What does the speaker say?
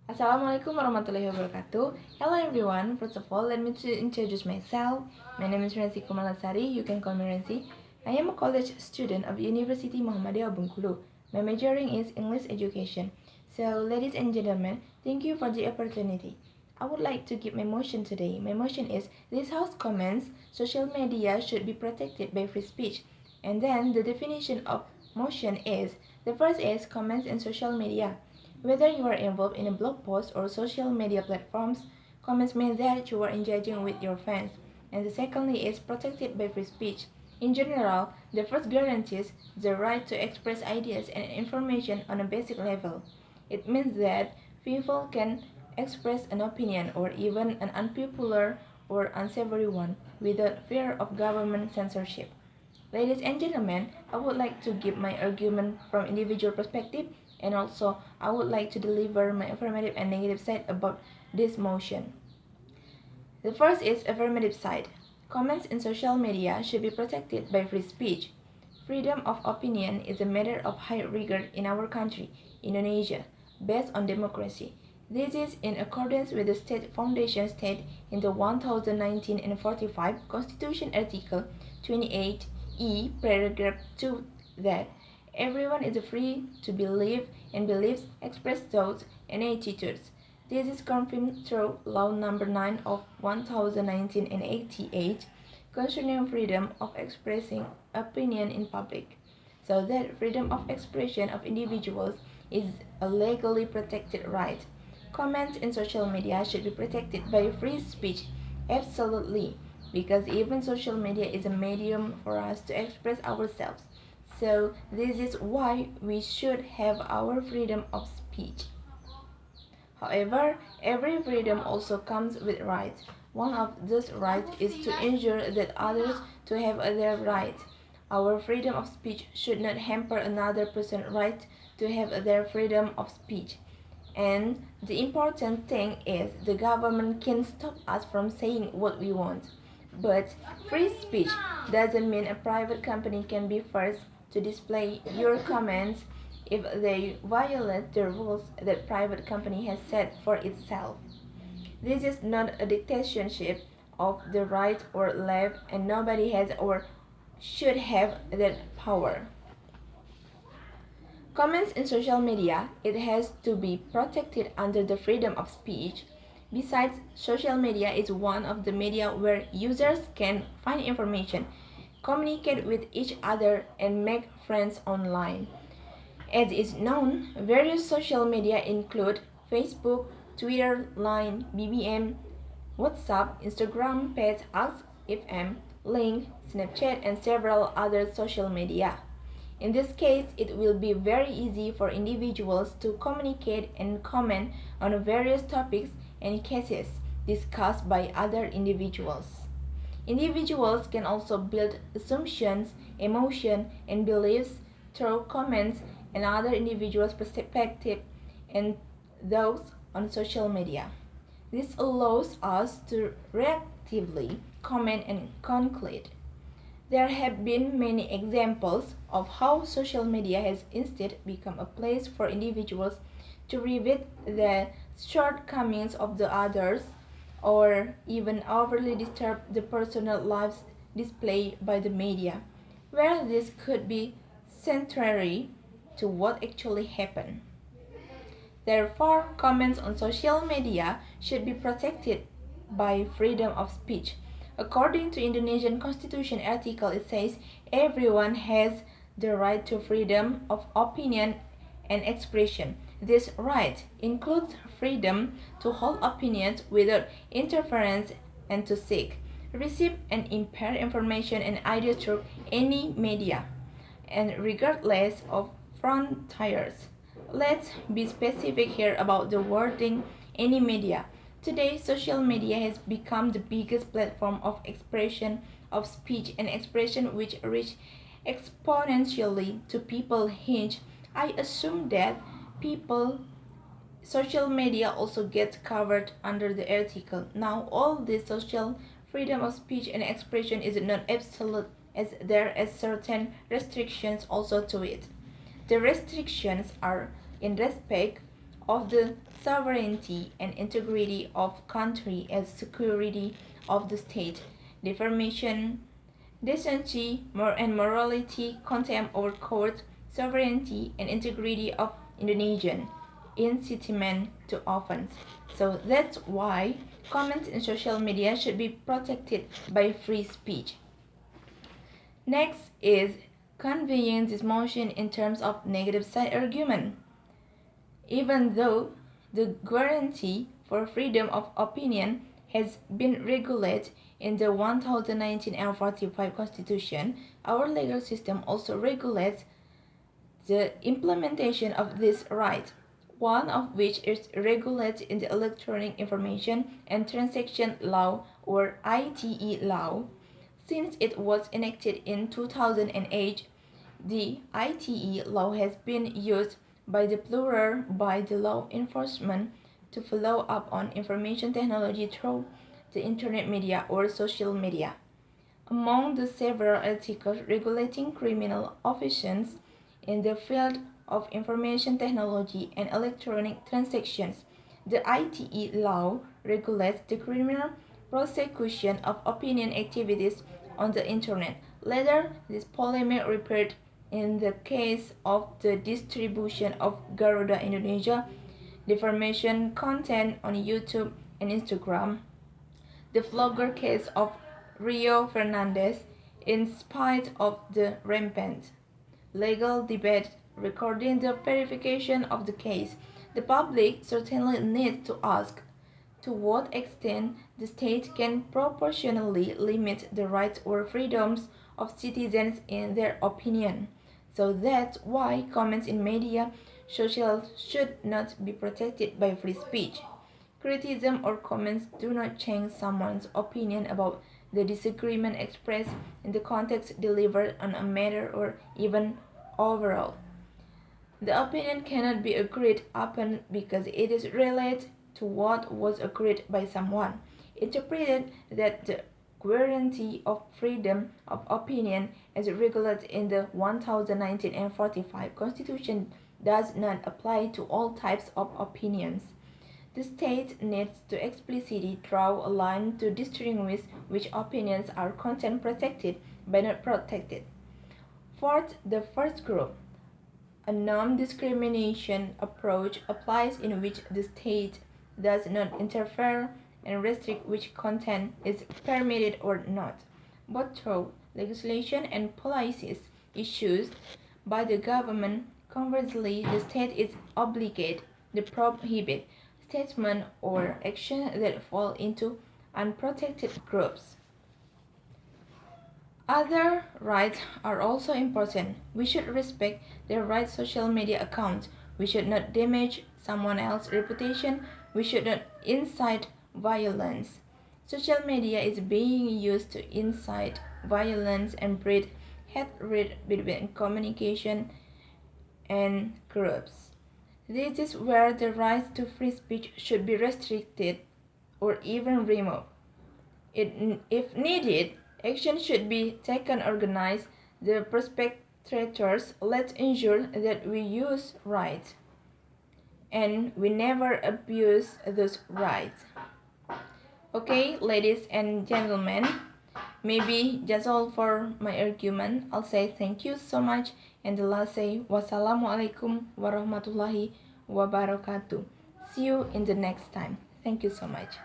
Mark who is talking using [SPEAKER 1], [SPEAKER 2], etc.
[SPEAKER 1] Assalamualaikum warahmatullahi wabarakatuh. Hello everyone. First of all, let me introduce myself. My name is Rensi Kumalasari. You can call me Rensi. I am a college student of University Muhammadiyah Bengkulu. My majoring is English education. So, ladies and gentlemen, thank you for the opportunity. I would like to give my motion today. My motion is this house comments social media should be protected by free speech. And then the definition of motion is the first is comments in social media. Whether you are involved in a blog post or social media platforms, comments mean that you are engaging with your fans. And the secondly is protected by free speech. In general, the first guarantees the right to express ideas and information on a basic level. It means that people can express an opinion or even an unpopular or unsavory one without fear of government censorship. Ladies and gentlemen, I would like to give my argument from individual perspective and also I would like to deliver my affirmative and negative side about this motion. The first is affirmative side. Comments in social media should be protected by free speech. Freedom of opinion is a matter of high regard in our country, Indonesia, based on democracy. This is in accordance with the State Foundation state in the 1019 and 45 Constitution Article 28E, paragraph 2 that everyone is free to believe and beliefs, express thoughts and attitudes. This is confirmed through Law Number 9 of 1019 and 88 concerning freedom of expressing opinion in public, so that freedom of expression of individuals is a legally protected right. Comments in social media should be protected by free speech, absolutely, because even social media is a medium for us to express ourselves. So this is why we should have our freedom of speech. However, every freedom also comes with rights. One of those rights is to ensure that others to have their rights. Our freedom of speech should not hamper another person's right to have their freedom of speech. And the important thing is the government can stop us from saying what we want. But free speech doesn't mean a private company can be forced to display your comments if they violate the rules that private company has set for itself. This is not a dictatorship of the right or left, and nobody has or should have that power. Comments in social media, it has to be protected under the freedom of speech. Besides, social media is one of the media where users can find information, communicate with each other, and make friends online. As is known, various social media include Facebook, Twitter, Line, BBM, WhatsApp, Instagram, Page, FM, Link, Snapchat, and several other social media. In this case, it will be very easy for individuals to communicate and comment on various topics and cases discussed by other individuals. Individuals can also build assumptions, emotion, and beliefs through comments and other individuals' perspective and those on social media. This allows us to reactively comment and conclude. There have been many examples of how social media has instead become a place for individuals to reveal the shortcomings of the others or even overly disturb the personal lives displayed by the media, where this could be contrary to what actually happened. Therefore, comments on social media should be protected by freedom of speech. According to Indonesian Constitution article, it says everyone has the right to freedom of opinion and expression. This right includes freedom to hold opinions without interference and to seek, receive, and impart information and ideas through any media, and regardless of frontiers. Let's be specific here about the wording any media. Today, social media has become the biggest platform of expression of speech and expression which reach exponentially to people hinge. I assume that people social media also gets covered under the article. Now all this social freedom of speech and expression is not absolute as there are certain restrictions also to it. The restrictions are in respect of the sovereignty and integrity of country as security of the state, defamation, decency, and morality, contempt over court, sovereignty and integrity of Indonesian, incitement to offense. So that's why comments in social media should be protected by free speech. Next is conveying this motion in terms of negative side argument. Even though the guarantee for freedom of opinion has been regulated in the 1019 and 45 Constitution, our legal system also regulates the implementation of this right, one of which is regulated in the Electronic Information and Transaction Law or ITE law. Since it was enacted in 2008, the ITE law has been used by the plural by the law enforcement to follow up on information technology through the internet media or social media. Among the several articles regulating criminal offenses in the field of information technology and electronic transactions, the ITE law regulates the criminal prosecution of opinion activities on the internet. Later, this polemic repeated in the case of the distribution of Garuda Indonesia defamation content on YouTube and Instagram, the vlogger case of Rio Fernandez. In spite of the rampant legal debate regarding the verification of the case, the public certainly needs to ask to what extent the state can proportionally limit the rights or freedoms of citizens in their opinion. So that's why comments in media social should not be protected by free speech. Criticism or comments do not change someone's opinion about the disagreement expressed in the context delivered on a matter or even overall. The opinion cannot be agreed upon because it is related to what was agreed by someone. Interpreted that the guarantee of freedom of opinion as regulated in the 1019 and 45 Constitution does not apply to all types of opinions. The state needs to explicitly draw a line to distinguish which opinions are content protected but not protected. Fourth, the first group. A non-discrimination approach applies in which the state does not interfere and restrict which content is permitted or not, but through legislation and policies issued by the government. Conversely, the state is obligated to prohibit statements or actions that fall into unprotected groups. Other rights are also important. We should respect their right social media accounts. We should not damage someone else's reputation. We should not incite violence. Social media is being used to incite violence and breed hatred between communication and groups. This is where the right to free speech should be restricted or even removed. If needed, action should be taken organized. The perpetrators, let's ensure that we use rights and we never abuse those rights. Okay, ladies and gentlemen, maybe that's all for my argument. I'll say thank you so much, and the last say wassalamualaikum warahmatullahi wabarakatuh. See you in the next time. Thank you so much.